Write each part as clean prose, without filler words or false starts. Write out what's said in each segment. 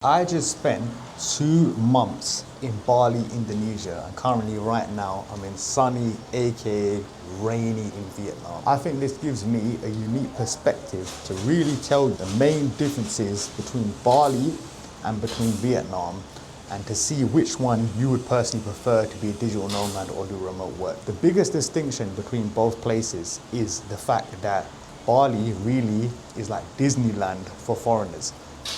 I just spent 2 months in Bali, Indonesia, and currently right now I'm in sunny, aka rainy in Vietnam. I think this gives me a unique perspective to really tell you the main differences between Bali and between Vietnam, and to see which one you would personally prefer to be a digital nomad or do remote work. The biggest distinction between both places is the fact that Bali really is like Disneyland for foreigners.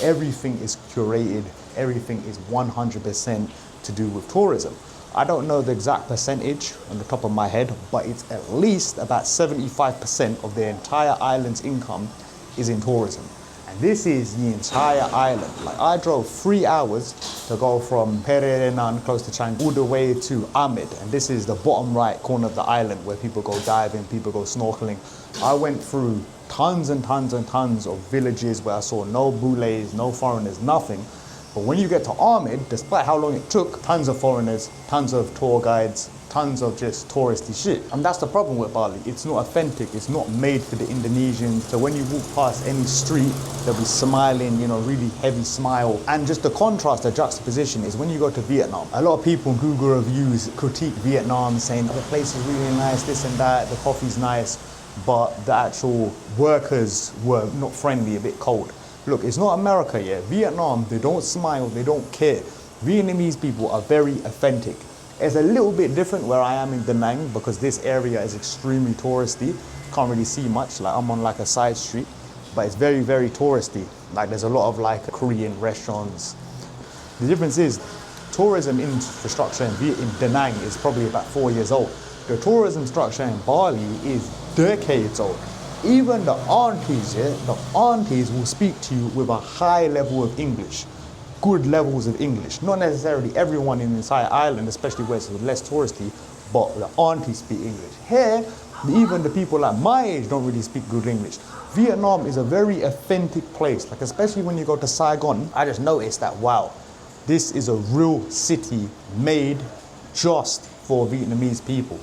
Everything is curated, everything is 100% to do with tourism. I don't know the exact percentage on the top of my head, but it's at least about 75% of the entire island's income is in tourism. And this is the entire island. Like, I drove 3 hours to go from Pererenan, close to Chiang, all the way to Ahmed. And this is the bottom right corner of the island where people go diving, people go snorkeling. I went through tons and tons and tons of villages where I saw no bules, no foreigners, nothing. But when you get to Ahmed, despite how long it took, tons of foreigners, tons of tour guides, tons of just touristy shit. And that's the problem with Bali. It's not authentic, it's not made for the Indonesians. So when you walk past any street, they'll be smiling, you know, really heavy smile. And just the contrast, the juxtaposition is when you go to Vietnam. A lot of people in Google reviews critique Vietnam, saying, oh, the place is really nice, this and that, the coffee's nice, but the actual workers were not friendly, a bit cold. Look, it's not America yet. Vietnam, they don't smile, they don't care. Vietnamese people are very authentic. It's a little bit different where I am in Da Nang because this area is extremely touristy. Can't really see much, like I'm on like a side street, but it's very, very touristy. Like there's a lot of like Korean restaurants. The difference is tourism infrastructure in Da Nang is probably about 4 years old. The tourism structure in Bali is decades old. Even the aunties, the aunties will speak to you with a high level of English, good levels of English. Not necessarily everyone in the entire island, especially where it's less touristy, but the aunties speak English. Here, even the people at my age don't really speak good English. Vietnam is a very authentic place, like especially when you go to Saigon, I just noticed that, wow, this is a real city made just for Vietnamese people.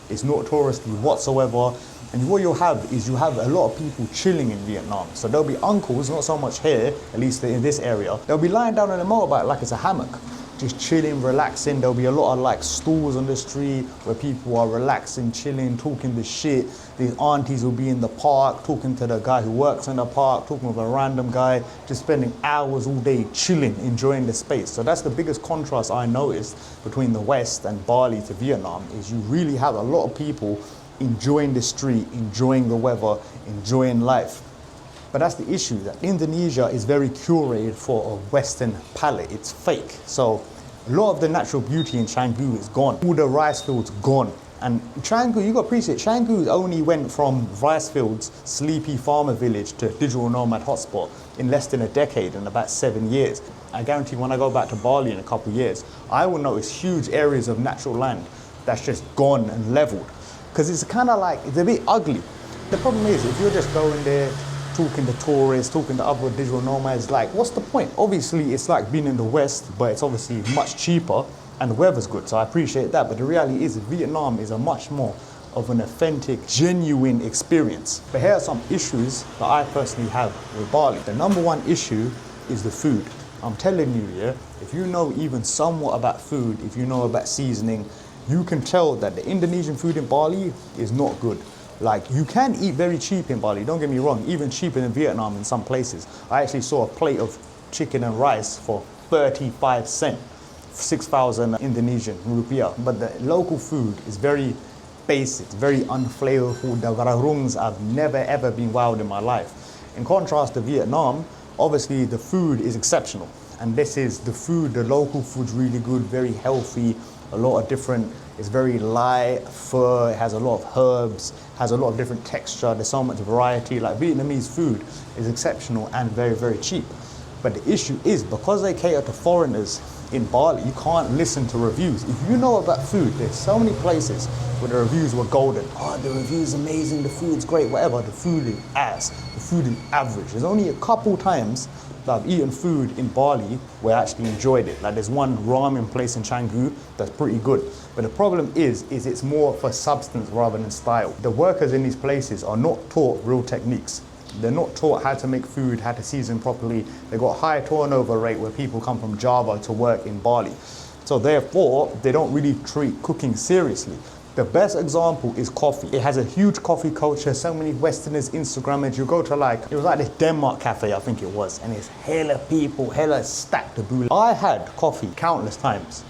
It's not touristy whatsoever. And what you'll have is you have a lot of people chilling in Vietnam. So there'll be uncles, not so much here, at least in this area. They'll be lying down on a motorbike like it's a hammock, just chilling, relaxing. There'll be a lot of like stools on the street where people are relaxing, chilling, talking the shit. These aunties will be in the park, talking to the guy who works in the park, talking with a random guy, just spending hours all day chilling, enjoying the space. So that's the biggest contrast I noticed between the West and Bali to Vietnam, is you really have a lot of people enjoying the street, enjoying the weather, enjoying life. But that's the issue, that Indonesia is very curated for a Western palate. It's fake. So a lot of the natural beauty in Canggu is gone. All the rice fields gone. And Canggu, you got to appreciate, Canggu only went from rice fields, sleepy farmer village to digital nomad hotspot in less than a decade, in about 7 years. I guarantee when I go back to Bali in a couple of years, I will notice huge areas of natural land that's just gone and leveled. Because it's kind of like, it's a bit ugly. The problem is, if you're just going there, talking to tourists, talking to other digital nomads, like, what's the point? Obviously, it's like being in the West, but it's obviously much cheaper and the weather's good, so I appreciate that. But the reality is, Vietnam is a much more of an authentic, genuine experience. But here are some issues that I personally have with Bali. The number one issue is the food. I'm telling you, yeah, if you know even somewhat about food, if you know about seasoning, you can tell that the Indonesian food in Bali is not good. Like, you can eat very cheap in Bali, don't get me wrong, even cheaper than Vietnam in some places. I actually saw a plate of chicken and rice for 35 cents, 6,000 Indonesian rupiah. But the local food is very basic, very unflavorful. The gararungs, I've never ever been wowed in my life. In contrast to Vietnam, obviously the food is exceptional. And this is the food, the local food's really good, very healthy, a lot of different, it's very light fur, it has a lot of herbs, has a lot of different texture, there's so much variety. Like, Vietnamese food is exceptional and very, very cheap. But the issue is, because they cater to foreigners in Bali, you can't listen to reviews. If you know about food, there's so many places where the reviews were golden. Oh, the review's amazing, the food's great, whatever. The food is ass, the food is average. There's only a couple times that I've eaten food in Bali where I actually enjoyed it. Like, there's one ramen place in Canggu that's pretty good. But the problem is it's more for substance rather than style. The workers in these places are not taught real techniques. They're not taught how to make food, how to season properly. They've got high turnover rate where people come from Java to work in Bali. So therefore, they don't really treat cooking seriously. The best example is coffee. It has a huge coffee culture. So many Westerners, Instagrammers, you go to it was like this Denmark cafe, I think it was, and it's hella people, hella stacked to boot. I had coffee countless times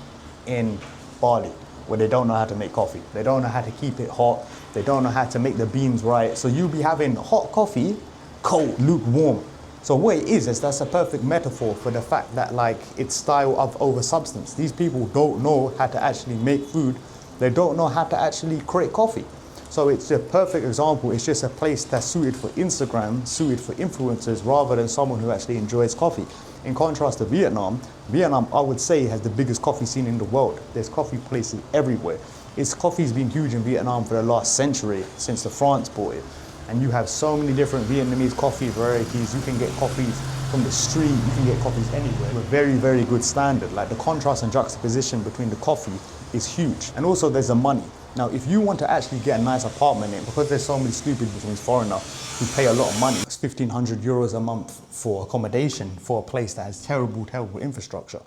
in Bali where they don't know how to make coffee. They don't know how to keep it hot. They don't know how to make the beans right. So you'll be having hot coffee, cold, lukewarm. So what it is that's a perfect metaphor for the fact that it's style of over substance. These people don't know how to actually make food. They don't know how to actually create coffee. So it's a perfect example. It's just a place that's suited for Instagram, suited for influencers, rather than someone who actually enjoys coffee. In contrast to Vietnam, I would say, has the biggest coffee scene in the world. There's coffee places everywhere. Coffee's been huge in Vietnam for the last century, since the France bought it. And you have so many different Vietnamese coffee varieties. You can get coffees from the street, you can get coffees anywhere with very, very good standard. The contrast and juxtaposition between the coffee is huge. And also there's the money. Now, if you want to actually get a nice apartment in, because there's so many stupid Vietnamese foreigners who pay a lot of money, it's 1,500 euros a month for accommodation for a place that has terrible, terrible infrastructure.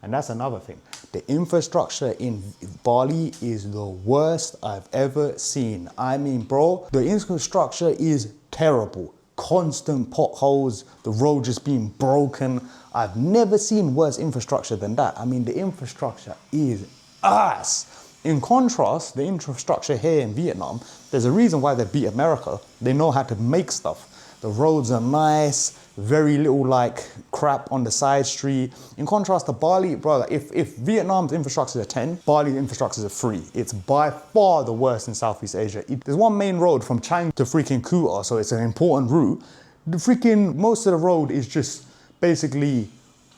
And that's another thing. The infrastructure in Bali is the worst I've ever seen. I mean, bro, the infrastructure is terrible. Constant potholes, the road just being broken. I've never seen worse infrastructure than that. I mean, the infrastructure is ass. In contrast, the infrastructure here in Vietnam, there's a reason why they beat America. They know how to make stuff. The roads are nice, very little crap on the side street. In contrast to Bali, brother, if Vietnam's infrastructure is a 10, Bali's infrastructure is a 3. It's by far the worst in Southeast Asia. There's one main road from Chiang to freaking Kuta, so it's an important route. Most of the road is just basically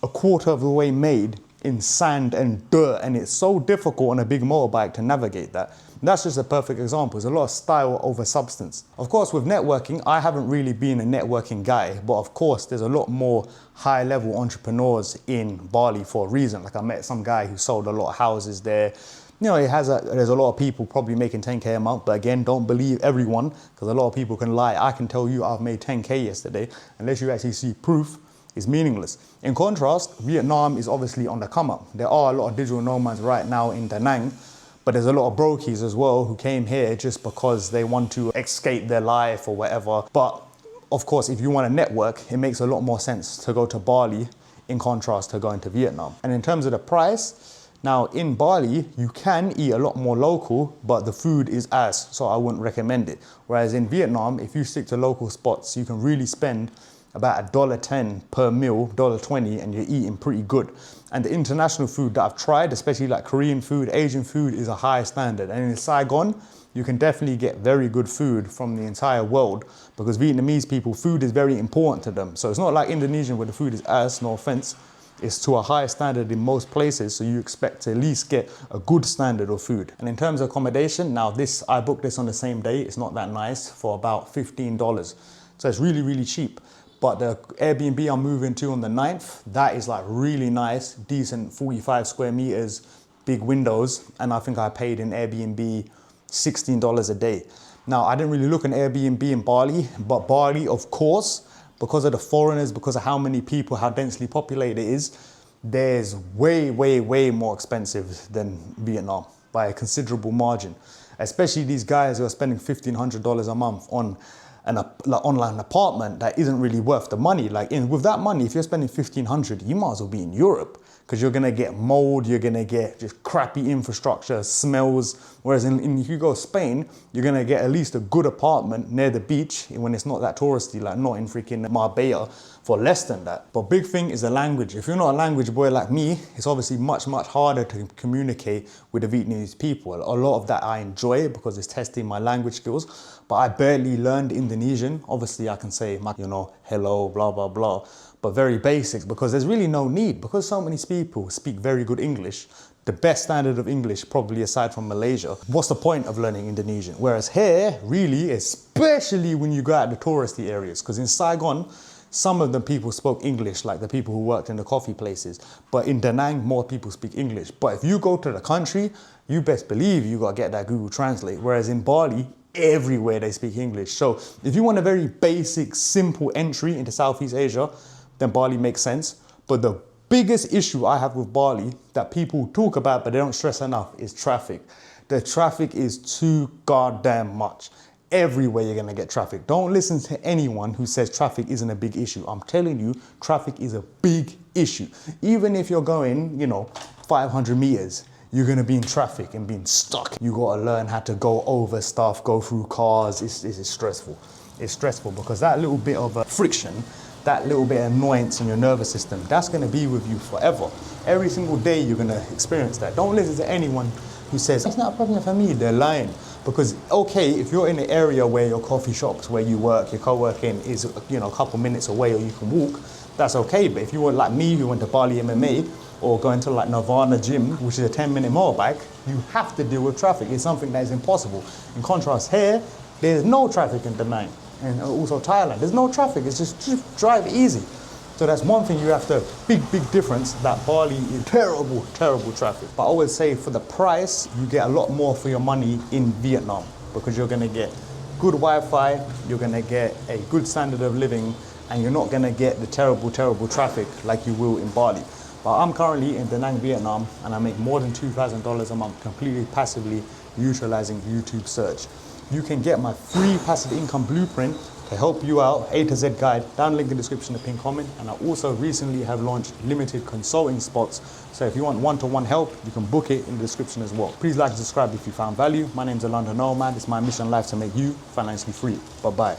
a quarter of the way made in sand and dirt, and it's so difficult on a big motorbike to navigate that. That's just a perfect example. There's a lot of style over substance. Of course, with networking, I haven't really been a networking guy, but of course, there's a lot more high-level entrepreneurs in Bali for a reason. I met some guy who sold a lot of houses there. There's a lot of people probably making 10K a month, but again, don't believe everyone, because a lot of people can lie. I can tell you I've made 10K yesterday, unless you actually see proof. Is meaningless. In contrast, Vietnam is obviously on the come up. There are a lot of digital nomads right now in Da Nang, but there's a lot of brokies as well who came here just because they want to escape their life or whatever. But of course, if you want to network, it makes a lot more sense to go to Bali in contrast to going to Vietnam. And in terms of the price, now in Bali, you can eat a lot more local, but the food is ass, so I wouldn't recommend it. Whereas in Vietnam, if you stick to local spots, you can really spend about $1.10 per meal, $1.20, and you're eating pretty good. And the international food that I've tried, especially Korean food, Asian food, is a high standard. And in Saigon, you can definitely get very good food from the entire world, because Vietnamese people, food is very important to them. So it's not like Indonesian where the food is ass, no offense. It's to a high standard in most places, so you expect to at least get a good standard of food. And in terms of accommodation, now I booked this on the same day. It's not that nice, for about $15. So it's really, really cheap. But the Airbnb I'm moving to on the 9th, that is really nice, decent, 45 square meters, big windows. And I think I paid in Airbnb $16 a day. Now, I didn't really look at Airbnb in Bali, but Bali, of course, because of the foreigners, because of how many people, how densely populated it is, there's way, way, way more expensive than Vietnam by a considerable margin. Especially these guys who are spending $1,500 a month on an online apartment that isn't really worth the money. With that money, if you're spending $1,500, you might as well be in Europe, because you're gonna get mold, you're gonna get just crappy infrastructure, smells. Whereas if you go to Spain, you're gonna get at least a good apartment near the beach when it's not that touristy, not in freaking Marbella, for less than that. But big thing is the language. If you're not a language boy like me, it's obviously much, much harder to communicate with the Vietnamese people. A lot of that I enjoy because it's testing my language skills, but I barely learned Indonesian. Obviously I can say, hello, blah, blah, blah, but very basics, because there's really no need, because so many people speak very good English, the best standard of English probably aside from Malaysia. What's the point of learning Indonesian? Whereas here, really, especially when you go out to touristy areas, because in Saigon, some of the people spoke English, like the people who worked in the coffee places. But in Da Nang, more people speak English. But if you go to the country, you best believe you gotta get that Google Translate. Whereas in Bali, everywhere they speak English. So if you want a very basic, simple entry into Southeast Asia, then Bali makes sense. But the biggest issue I have with Bali that people talk about but they don't stress enough is traffic. The traffic is too goddamn much. Everywhere you're gonna get traffic. Don't listen to anyone who says traffic isn't a big issue. I'm telling you, traffic is a big issue. Even if you're going, 500 meters, you're gonna be in traffic and being stuck. You gotta learn how to go over stuff, go through cars. It's stressful. It's stressful because that little bit of friction, that little bit of annoyance in your nervous system, that's gonna be with you forever. Every single day you're gonna experience that. Don't listen to anyone who says, it's not a problem for me, they're lying. Because, okay, if you're in an area where your coffee shops, where you work, your co-working is, a couple minutes away or you can walk, that's okay. But if you were like me, who went to Bali MMA, or going to like Nirvana gym, which is a 10-minute motorbike, you have to deal with traffic. It's something that is impossible. In contrast here, there's no traffic in Da Nang. And also Thailand, there's no traffic. It's just drive easy. So that's one thing you have to, big difference, that Bali is terrible traffic. But I always say for the price, you get a lot more for your money in Vietnam because you're gonna get good Wi-Fi, you're gonna get a good standard of living, and you're not gonna get the terrible traffic like you will in Bali. But I'm currently in Da Nang, Vietnam, and I make more than $2,000 a month completely passively utilizing YouTube search. You can get my free passive income blueprint to help you out, A to Z guide, down link in the description, the pinned comment. And I also recently have launched limited consulting spots. So if you want one-to-one help, you can book it in the description as well. Please like and subscribe if you found value. My name's Dillon Nomad. It's my mission in life to make you financially free. Bye-bye.